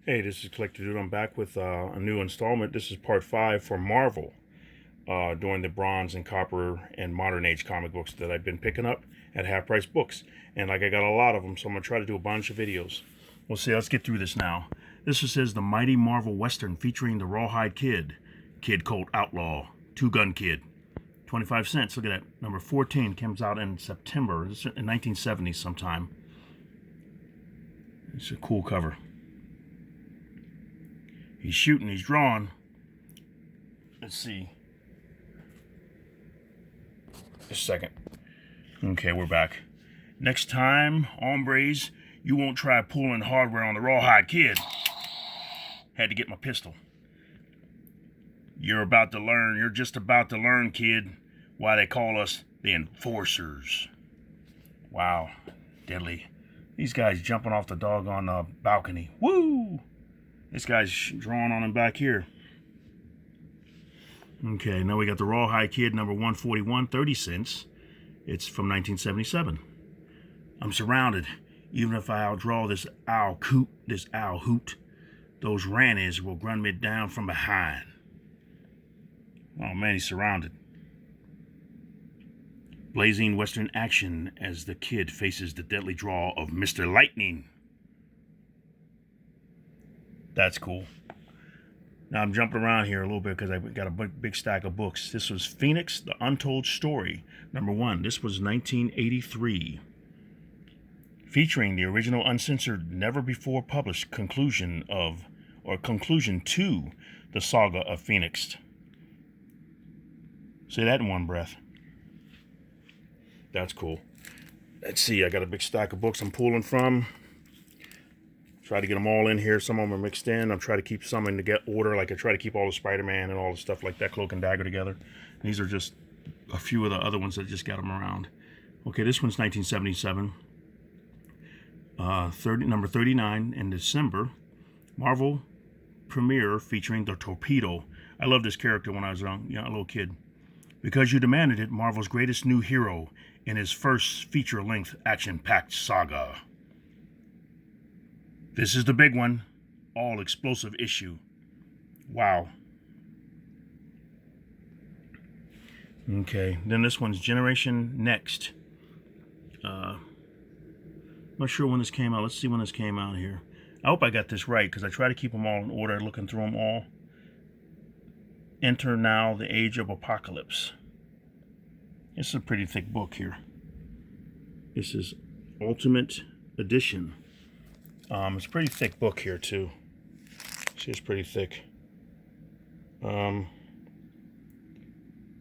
Hey, this is Collector Dude. I'm back with a new installment. This is part 5 for Marvel during the Bronze and Copper and Modern Age comic books that I've been picking up at half-price books. And like I got a lot of them, so I'm going to try to do a bunch of videos. We'll see. Let's get through this now. This says the Mighty Marvel Western featuring the Rawhide Kid, Kid Colt Outlaw, Two Gun Kid. 25 cents. Look at that. Number 14 comes out in September. It's in 1970 sometime. It's a cool cover. He's shooting, he's drawing. Let's see. Just a second. Okay, we're back. Next time, hombres, you won't try pulling hardware on the Rawhide Kid. Had to get my pistol. You're just about to learn, kid, why they call us the Enforcers. Wow, deadly. These guys jumping off the doggone balcony. Woo! This guy's drawing on him back here. Okay, now we got the Rawhide Kid, number 141, 30 cents. It's from 1977. I'm surrounded. Even if I outdraw this owl hoot, those rannies will run me down from behind. Oh man, he's surrounded. Blazing Western action as the kid faces the deadly draw of Mr. Lightning. That's cool. Now I'm jumping around here a little bit because I've got a big stack of books. This was Phoenix, The Untold Story, number 1. This was 1983. Featuring the original uncensored, never before published conclusion to the Saga of Phoenix. Say that in one breath. That's cool. Let's see, I got a big stack of books I'm pulling from. Try to get them all in here. Some of them are mixed in. I'm trying to keep some in to get order. Like I try to keep all the Spider-Man and all the stuff like that, Cloak and Dagger together. And these are just a few of the other ones that just got them around. Okay, this one's 1977. Number 39 in December. Marvel premiere featuring the Torpedo. I loved this character when I was a little kid. Because You Demanded It, Marvel's greatest new hero in his first feature-length action-packed saga. This is the big one. All explosive issue. Wow. Okay, then this one's Generation Next. Not sure when this came out. Let's see when this came out here. I hope I got this right because I try to keep them all in order, looking through them all. Enter Now the Age of Apocalypse. This is a pretty thick book here. This is Ultimate Edition. It's a pretty thick book here too. See, it's pretty thick. Let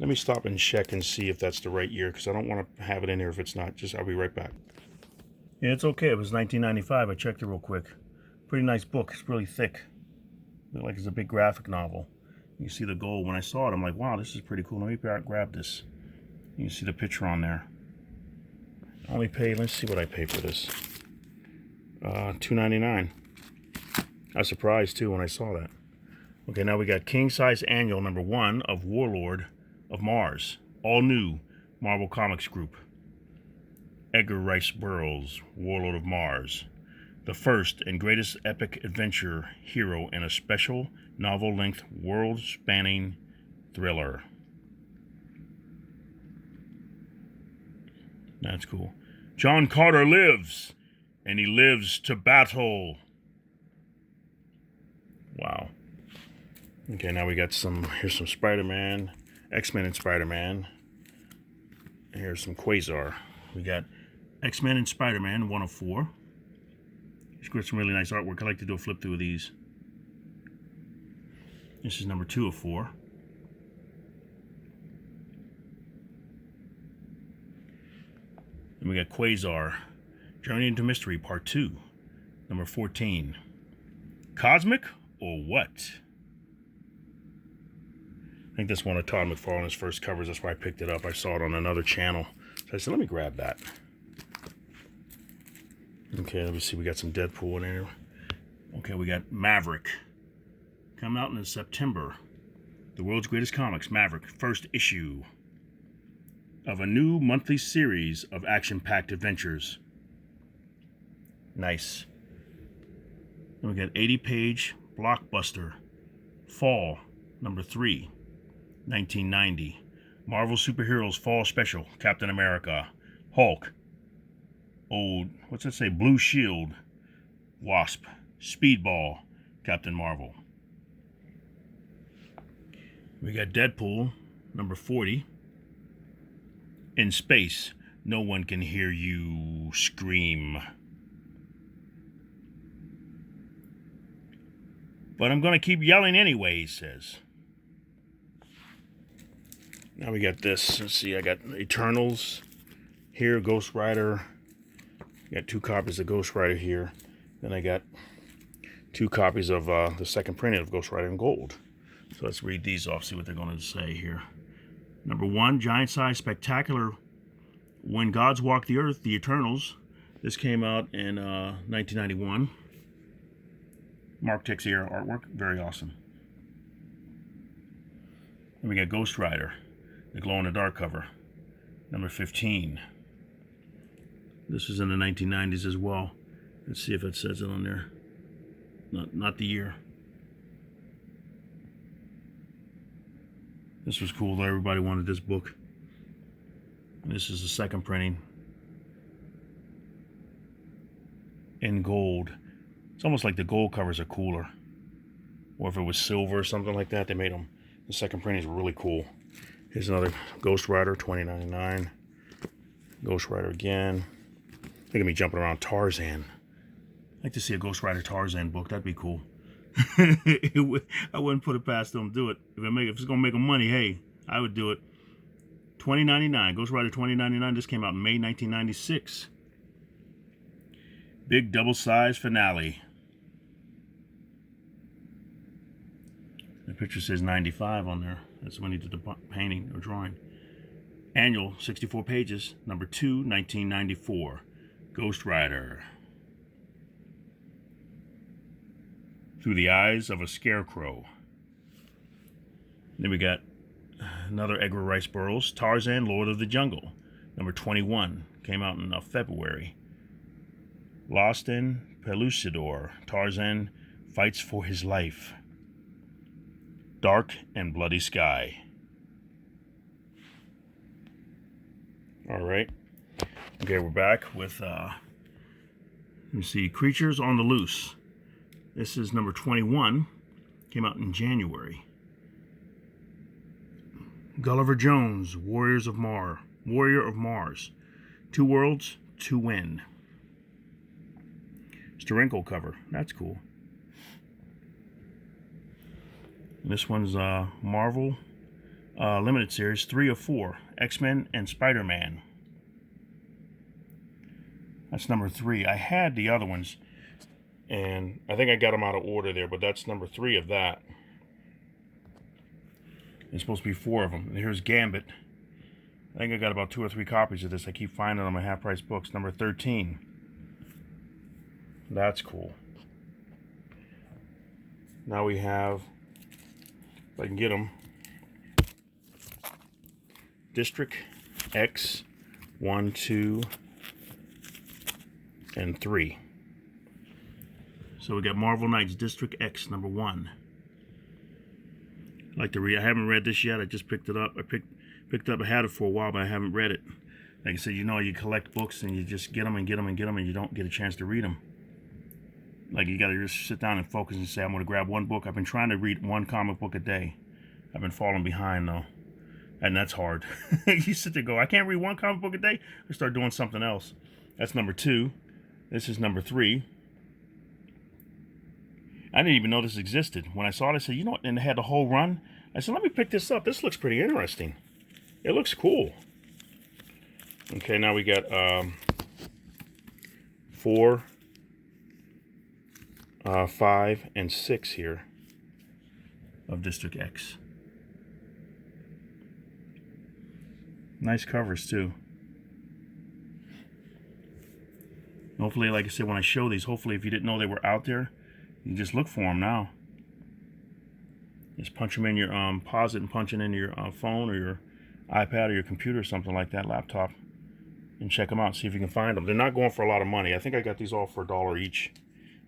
me stop and check and see if that's the right year because I don't want to have it in here if it's not. I'll be right back. Yeah, it's okay. It was 1995. I checked it real quick. Pretty nice book. It's really thick. Looks like it's a big graphic novel. You see the gold. When I saw it, I'm like, wow, this is pretty cool. Let me grab this. You can see the picture on there. I only paid, let's see what I paid for this. $2.99. I was surprised too when I saw that. Okay, now we got King Size Annual number 1 of Warlord of Mars. All new Marvel Comics Group. Edgar Rice Burroughs, Warlord of Mars. The first and greatest epic adventure hero in a special novel-length world-spanning thriller. That's cool. John Carter lives, and he lives to battle. Wow. Okay, now we got here's some Spider-Man, X-Men and Spider-Man. And here's some Quasar. We got X-Men and Spider-Man, 1 of 4. He's got some really nice artwork. I like to do a flip through of these. This is number 2 of 4. And we got Quasar, Journey into Mystery, Part 2, number 14. Cosmic or what? I think this one of Todd McFarlane's first covers. That's why I picked it up. I saw it on another channel. So I said, let me grab that. Okay, let me see. We got some Deadpool in here. Okay, we got Maverick. Coming out in September. The world's greatest comics, Maverick, first issue of a new monthly series of action-packed adventures. Nice. And we got 80-page blockbuster, Fall, number 3, 1990. Marvel Superheroes Fall Special, Captain America, Hulk, old, what's that say, Blue Shield, Wasp, Speedball, Captain Marvel. We got Deadpool, number 40. In space, no one can hear you scream. But I'm going to keep yelling anyway, he says. Now we got this. Let's see, I got Eternals here, Ghostwriter. Got 2 copies of Ghostwriter here. Then I got 2 copies of the second printing of Ghostwriter in gold. So let's read these off, see what they're going to say here. Number 1, giant size, spectacular. When Gods Walk the Earth, the Eternals. This came out in 1991. Mark Texier artwork, very awesome. Then we got Ghostwriter, the glow-in-the-dark cover, number 15. This was in the 1990s as well. Let's see if it says it on there. Not the year. This was cool though. Everybody wanted this book. And this is the second printing in gold. It's almost like the gold covers are cooler. Or if it was silver or something like that, they made them. The second printing is really cool. Here's another Ghostwriter, $20.99. Ghostwriter again. Look at me jumping around Tarzan. I'd like to see a Ghostwriter Tarzan book. That'd be cool. I wouldn't put it past them to do it. If it's going to make them money, hey, I would do it. $20.99. Ghostwriter $20.99. This came out in May 1996. Big double-size finale. The picture says 95 on there. That's when he did the painting or drawing. Annual, 64 pages, number 2, 1994. Ghostwriter. Through the Eyes of a Scarecrow. Then we got another Edgar Rice Burroughs, Tarzan, Lord of the Jungle, number 21. Came out in February. Lost in Pellucidor. Tarzan fights for his life. Dark and Bloody Sky. All right. Okay, we're back with, let me see, Creatures on the Loose. This is number 21. Came out in January. Gulliver Jones, Warrior of Mars. 2 worlds, 2 win. Steranko cover. That's cool. And this one's Marvel Limited Series, 3 of 4. X-Men and Spider-Man. That's number 3. I had the other ones, and I think I got them out of order there, but that's number 3 of that. There's supposed to be 4 of them. And here's Gambit. I think I got about 2 or 3 copies of this. I keep finding them at half-price books. Number 13. That's cool. Now we have, if I can get them, District X 1, 2, and 3. So we got Marvel Knights District X number 1. I like to read. I haven't read this yet. I just picked it up. I picked up. I had it for a while, but I haven't read it. Like I said, you know, you collect books and you just get them and get them and get them, and you don't get a chance to read them. Like, you got to just sit down and focus and say, I'm going to grab one book. I've been trying to read 1 comic book a day. I've been falling behind though, and that's hard. You sit there and go, I can't read 1 comic book a day. I start doing something else. That's number 2. This is number 3. I didn't even know this existed. When I saw it, I said, you know what? And they had the whole run. I said, let me pick this up. This looks pretty interesting. It looks cool. Okay, now we got 4, 5, and 6 here of District X. Nice covers too. Hopefully, like I said, when I show these, hopefully if you didn't know they were out there, you just look for them now. Just punch them in your, pause it and punch it into your phone or your iPad or your computer or something like that, laptop, and check them out, see if you can find them. They're not going for a lot of money. I think I got these all for $1 each.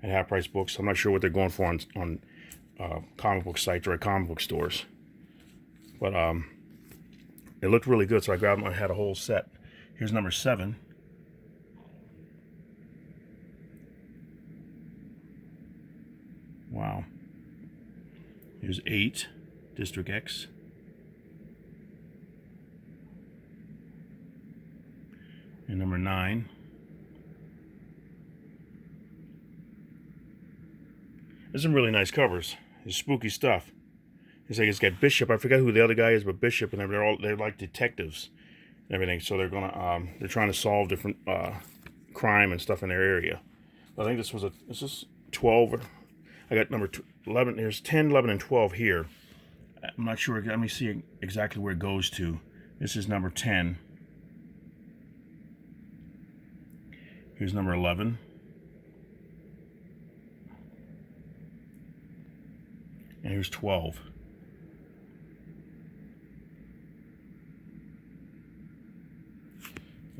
at Half Price Books. I'm not sure what they're going for on comic book sites or at comic book stores. But it looked really good, so I grabbed them. I had a whole set. Here's number 7. Wow. Here's 8, District X. And number 9. There's some really nice covers. It's spooky stuff. It's like it's got Bishop. I forget who the other guy is, but Bishop, and they're like detectives and everything. So they're trying to solve different crime and stuff in their area. But I think this is 12. I got number 11. There's 10, 11, and 12 here. I'm not sure. Let me see exactly where it goes to. This is number 10. Here's number 11. And here's 12.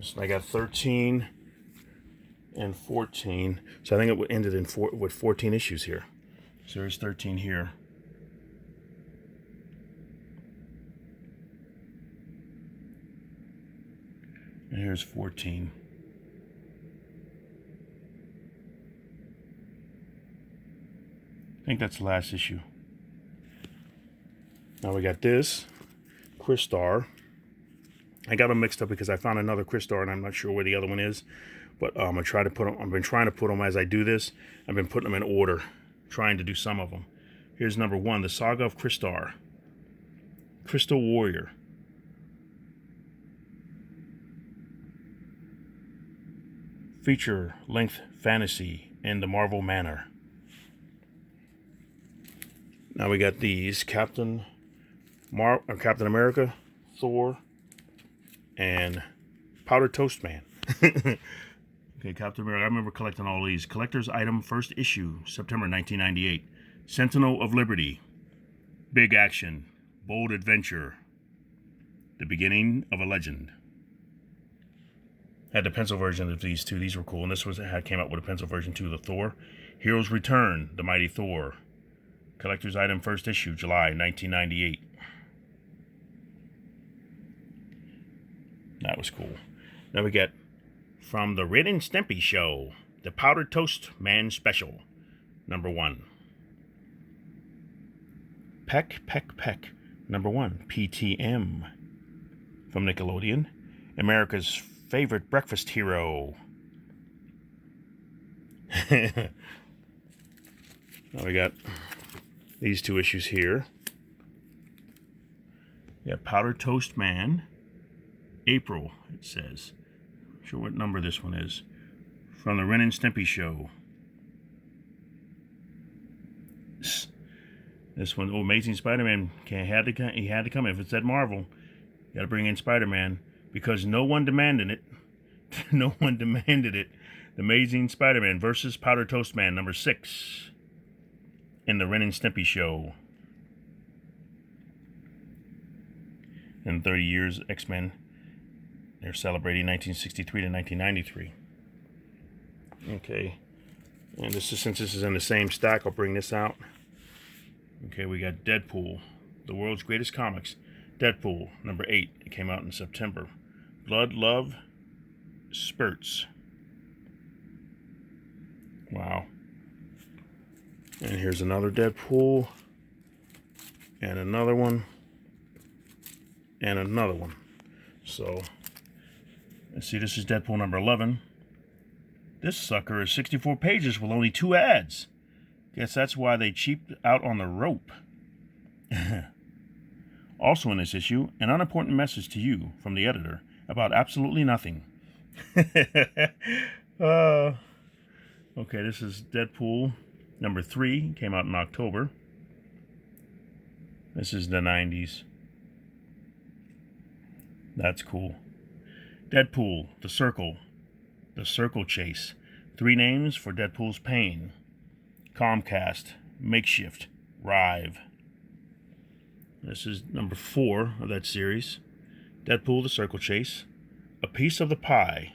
So I got 13 and 14. So I think it ended with 14 issues here. So there's 13 here. And here's 14. I think that's the last issue. Now we got this Cristar. I got them mixed up because I found another Cristar and I'm not sure where the other one is. But I've been trying to put them as I do this. I've been putting them in order, trying to do some of them. Here's number 1, the Saga of Cristar. Crystal Warrior. Feature length fantasy in the Marvel manner. Now we got these Captain America, Thor, and Powder Toastman. Okay, Captain America. I remember collecting all these. Collector's item, first issue, September 1998. Sentinel of Liberty. Big action. Bold adventure. The beginning of a legend. Had the pencil version of these two. These were cool. And this came out with a pencil version too. The Thor. Heroes Return. The Mighty Thor. Collector's item, first issue, July 1998. That was cool. Now we get from the Ren and Stimpy Show, the Powdered Toast Man Special, number 1. Peck, Peck, Peck, number 1, PTM. From Nickelodeon, America's favorite breakfast hero. Now we got these 2 issues here. We got Powdered Toast Man, April, it says. Not sure what number this one is. From the Ren and Stimpy Show. This one, Amazing Spider-Man, he had to come. If it's at Marvel, you got to bring in Spider-Man because no one demanded it. No one demanded it. The Amazing Spider-Man versus Powder Toast Man, number 6, in the Ren and Stimpy Show. In 30 years, X-Men. They're celebrating 1963 to 1993. Okay. And since this is in the same stack, I'll bring this out. Okay, we got Deadpool, the world's greatest comics. Deadpool, number 8. It came out in September. Blood, Love, Spurts. Wow. And here's another Deadpool. And another one. And another one. So, let's see, this is Deadpool number 11. This sucker is 64 pages with only 2 ads. Guess that's why they cheaped out on the rope. Also in this issue, an unimportant message to you from the editor about absolutely nothing. Okay, this is Deadpool number 3. Came out in October. This is the 90s. That's cool. Deadpool, The Circle Chase. 3 names for Deadpool's pain. Comcast, Makeshift, Rive. This is number 4 of that series. Deadpool, The Circle Chase. A Piece of the Pie.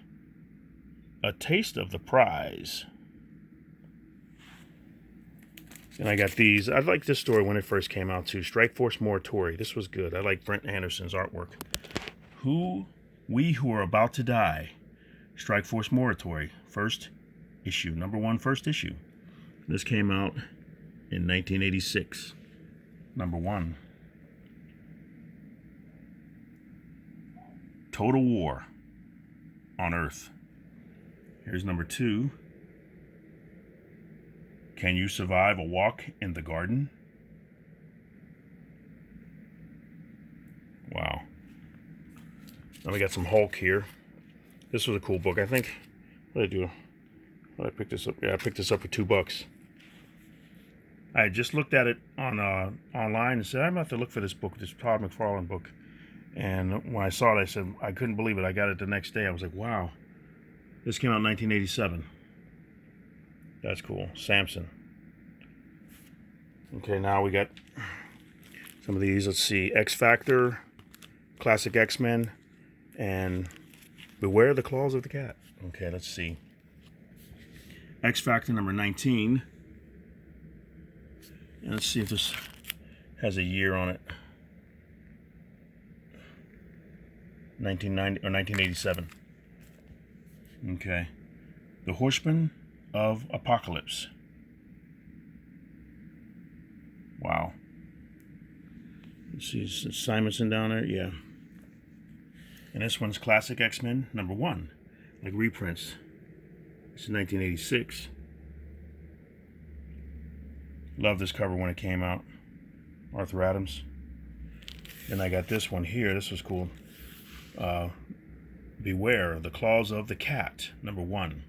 A Taste of the Prize. And I got these. I liked this story when it first came out too. Strike Force Moratori. This was good. I like Brent Anderson's artwork. We Who Are About to Die. Strike Force Moratori. First issue. Number 1 first issue. This came out in 1986. Number 1. Total War on Earth. Here's number 2. Can You Survive a Walk in the Garden? Wow. Then we got some Hulk here. This was a cool book. I think, what did I do? What did I pick this up? Yeah, I picked this up for $2. I just looked at it on online and said, I'm going to have to look for this book, this Todd McFarlane book. And when I saw it, I said, I couldn't believe it. I got it the next day. I was like, wow. This came out in 1987. That's cool. Samson. Okay, now we got some of these. Let's see. X Factor, Classic X-Men, and Beware the Claws of the Cat. Okay, let's see. X Factor number 19. And let's see if this has a year on it. 1990 or 1987. Okay. The Horseman of Apocalypse. Wow. Let's see, is Simonson down there? Yeah. And this one's Classic X-Men number 1. Like reprints. This is 1986. Love this cover when it came out. Arthur Adams. And I got this one here. This was cool. Beware the Claws of the Cat, number 1.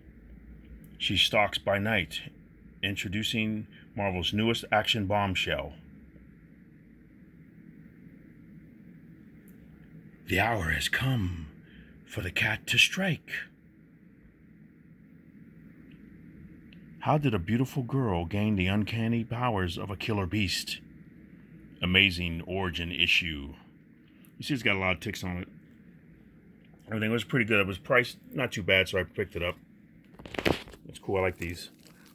She Stalks by Night, introducing Marvel's newest action bombshell. The hour has come for the cat to strike. How did a beautiful girl gain the uncanny powers of a killer beast? Amazing origin issue. You see it's got a lot of ticks on it. Everything was pretty good. It was priced not too bad, so I picked it up. It's cool. I like these.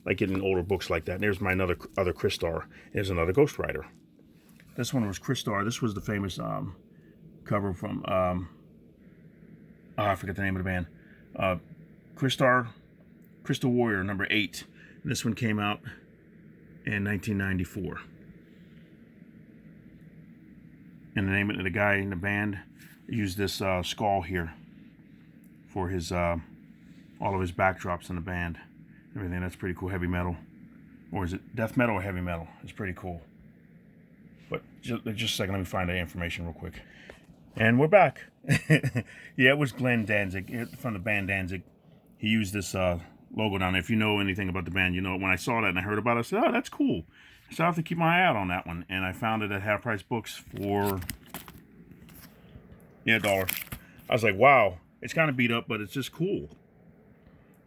I like getting older books like that. And there's my other Cristar. There's another Ghostwriter. This one was Cristar. This was the famous cover from I forget the name of the band. Cristar Crystal Warrior number 8. And this one came out in 1994. And the name of the guy in the band used this skull here for his all of his backdrops in the band. Everything. That's pretty cool. Heavy metal, or is it death metal or heavy metal? It's pretty cool. But just a second, let me find that information real quick. And we're back. Yeah, it was Glenn Danzig from the band Danzig. He used this logo down there. If you know anything about the band, you know when I saw that and I heard about it, I said, "Oh, that's cool." So I have to keep my eye out on that one. And I found it at Half Price Books for $1. I was like, wow, it's kind of beat up, but it's just cool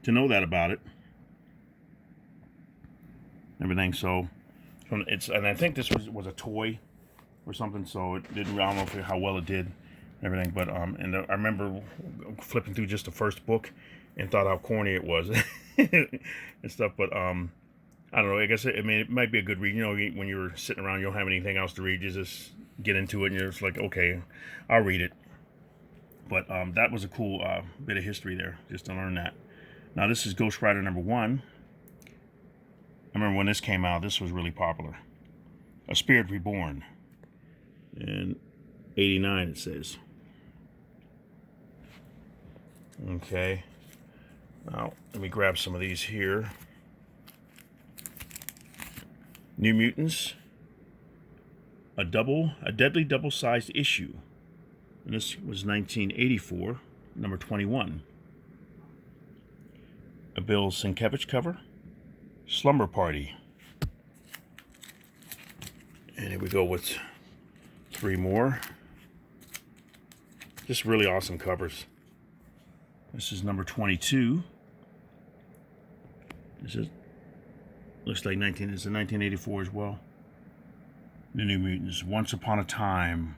to know that about it. Everything. So and I think this was a toy or something, so it didn't. I don't know how well it did, everything. But and I remember flipping through just the first book and thought how corny it was and stuff. But I don't know. I guess it might be a good read. You know, when you're sitting around, you don't have anything else to read. You just get into it, and you're just like, okay, I'll read it. But that was a cool bit of history there, just to learn that. Now this is Ghostwriter number 1. I remember when this came out. This was really popular. A Spirit Reborn. And 89 it says. Okay. Now let me grab some of these here. New Mutants. A deadly double-sized issue. And this was 1984, number 21. A Bill Sienkiewicz cover. Slumber Party. And here we go with 3 more. Just really awesome covers. This is number 22. This is looks like it's a 1984 as well. The New Mutants. Once Upon a Time.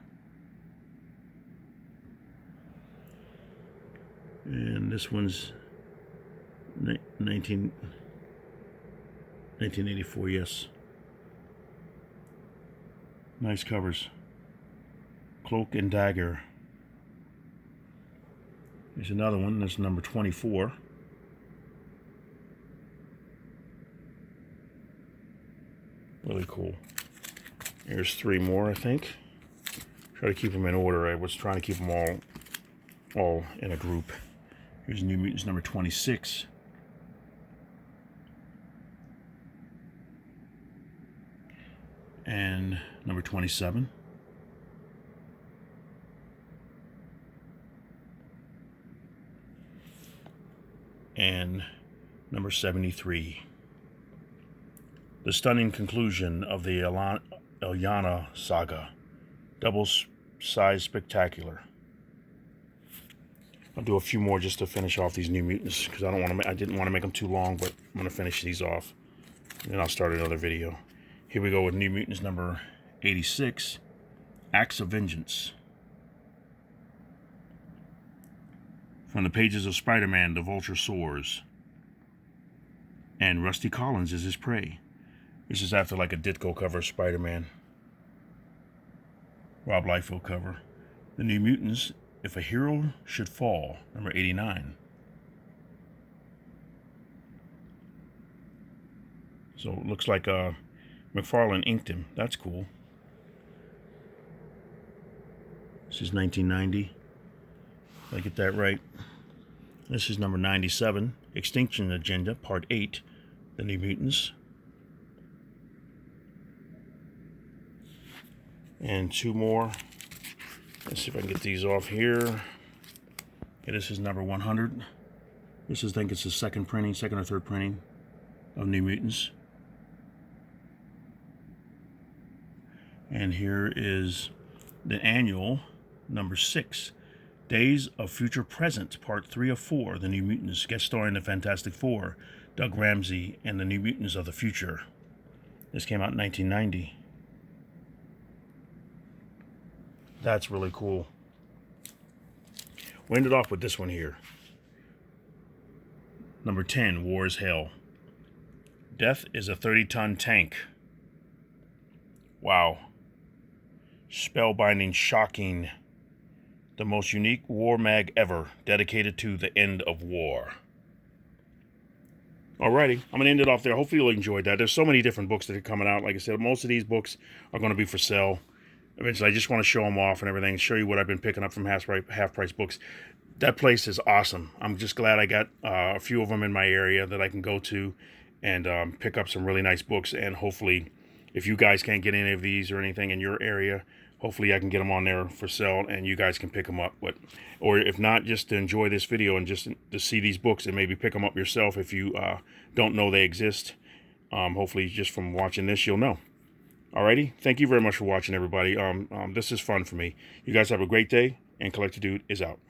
And this one's 1984, yes. Nice covers. Cloak and Dagger. Here's another one. That's number 24. Really cool. Here's 3 more, I think. Try to keep them in order. I was trying to keep them all in a group. Here's New Mutants number 26. And number 27. And number 73. The stunning conclusion of the Ilyana Saga. Double-size spectacular. I'll do a few more just to finish off these New Mutants because I didn't want to make them too long, but I'm going to finish these off. And then I'll start another video. Here we go with New Mutants number 86, Acts of Vengeance. From the pages of Spider-Man, the Vulture soars. And Rusty Collins is his prey. This is after like a Ditko cover of Spider-Man. Rob Liefeld cover. The New Mutants, If a Hero Should Fall, number 89. So it looks like McFarlane inked him. That's cool. This is 1990. Did I get that right? This is number 97. Extinction Agenda, Part 8. The New Mutants. And 2 more. Let's see if I can get these off here. Okay, this is number 100. This is, I think it's the second or third printing of New Mutants. And here is the annual, number 6. Days of Future Present, Part 3 of 4. The New Mutants, guest starring the Fantastic Four, Doug Ramsey, and the New Mutants of the Future. This came out in 1990. That's really cool. We ended off with this one here. Number 10, War is Hell. Death is a 30-ton tank. Wow. Spellbinding, shocking. The most unique war mag ever, dedicated to the end of war. Alrighty, I'm going to end it off there. Hopefully you'll enjoy that. There's so many different books that are coming out. Like I said, most of these books are going to be for sale. Eventually, I just want to show them off and everything, show you what I've been picking up from Half Price Books. That place is awesome. I'm just glad I got a few of them in my area that I can go to and pick up some really nice books. And hopefully, if you guys can't get any of these or anything in your area, hopefully I can get them on there for sale and you guys can pick them up. Or if not, just to enjoy this video and just to see these books and maybe pick them up yourself if you don't know they exist. Hopefully, just from watching this, you'll know. Alrighty, thank you very much for watching, everybody. This is fun for me. You guys have a great day, and Collector Dude is out.